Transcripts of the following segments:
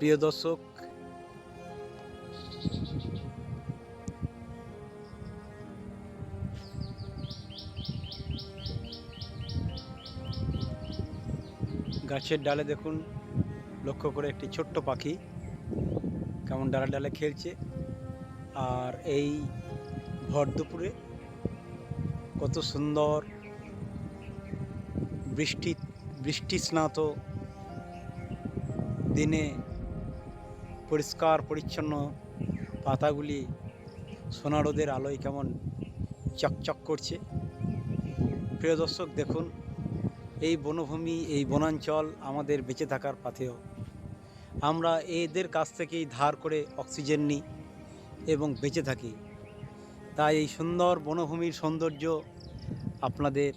প্রিয় দর্শক, গাছের ডালে দেখুন, লক্ষ্য করে একটি ছোট্ট পাখি কেমন ডালে ডালে খেলছে। আর এই ভর দুপুরে কত সুন্দর বৃষ্টি স্নাত দিনে পরিষ্কার পরিচ্ছন্ন পাতাগুলি সোনা রোদের আলোয় কেমন চকচক করছে। প্রিয় দর্শক দেখুন, এই বনভূমি, এই বনাঞ্চল আমাদের বেঁচে থাকার পাথেয়। আমরা এদের কাছ থেকেই ধার করে অক্সিজেন নিই এবং বেঁচে থাকি। তাই এই সুন্দর বনভূমির সৌন্দর্য আপনাদের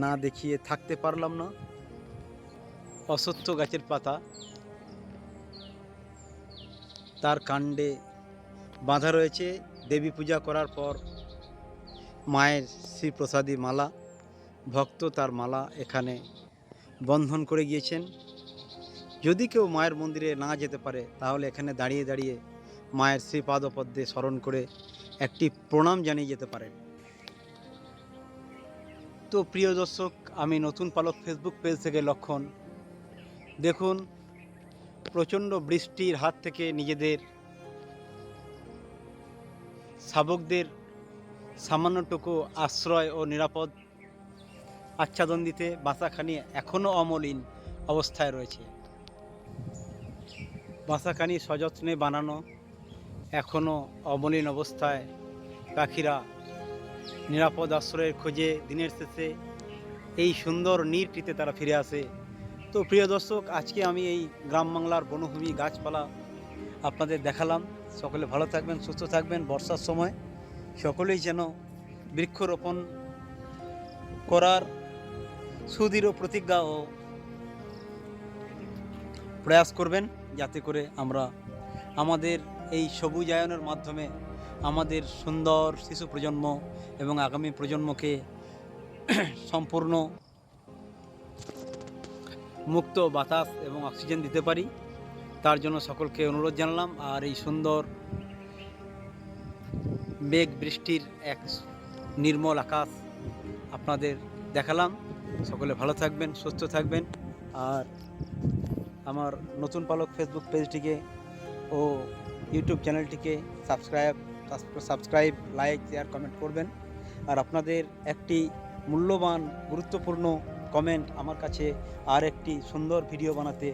না দেখিয়ে থাকতে পারলাম না। অশ্বত্থ গাছের পাতা, তার কাণ্ডে বাঁধা রয়েছে দেবী পূজা করার পর মায়ের শ্রীপ্রসাদী মালা। ভক্ত তার মালা এখানে বন্ধন করে গিয়েছেন। যদি কেউ মায়ের মন্দিরে না যেতে পারে, তাহলে এখানে দাঁড়িয়ে দাঁড়িয়ে মায়ের শ্রীপাদপদ্মে স্মরণ করে একটি প্রণাম জানিয়ে যেতে পারেন। তো প্রিয় দর্শক, আমি নতুন পালক ফেসবুক পেজ থেকে লক্ষণ। দেখুন, প্রচণ্ড বৃষ্টির হাত থেকে নিজেদের শাবকদের সামান্যটুকু আশ্রয় ও নিরাপদ আচ্ছাদন দিতে বাসাখানি এখনও অমলিন অবস্থায় রয়েছে। বাসাখানি সযত্নে বানানো, এখনও অমলিন অবস্থায় পাখিরা নিরাপদ আশ্রয়ের খোঁজে দিনের শেষে এই সুন্দর নীরটিতে তারা ফিরে আসে। তো প্রিয় দর্শক, আজকে আমি এই গ্রাম বাংলার বনভূমি গাছপালা আপনাদের দেখালাম। সকলে ভালো থাকবেন, সুস্থ থাকবেন। বর্ষার সময় সকলেই যেন বৃক্ষরোপণ করার সুদৃঢ় প্রতিজ্ঞা ও প্রয়াস করবেন, যাতে করে আমরা আমাদের এই সবুজায়নের মাধ্যমে আমাদের সুন্দর শিশু প্রজন্ম এবং আগামী প্রজন্মকে সম্পূর্ণ মুক্ত বাতাস এবং অক্সিজেন দিতে পারি। তার জন্য সকলকে অনুরোধ জানালাম। আর এই সুন্দর মেঘ বৃষ্টির এক নির্মল আকাশ আপনাদের দেখালাম। সকলে ভালো থাকবেন, সুস্থ থাকবেন। আর আমার নতুন পালক ফেসবুক পেজটিকে ও ইউটিউব চ্যানেলটিকে সাবস্ক্রাইব, লাইক, শেয়ার, কমেন্ট করবেন। আর আপনাদের একটি মূল্যবান গুরুত্বপূর্ণ কমেন্ট আমার কাছে আর একটি সুন্দর ভিডিও বানাতে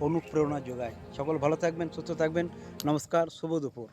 অনুপ্রেরণা যোগায়। সকল ভালো থাকবেন, সুস্থ থাকবেন। নমস্কার, শুভ দুপুর।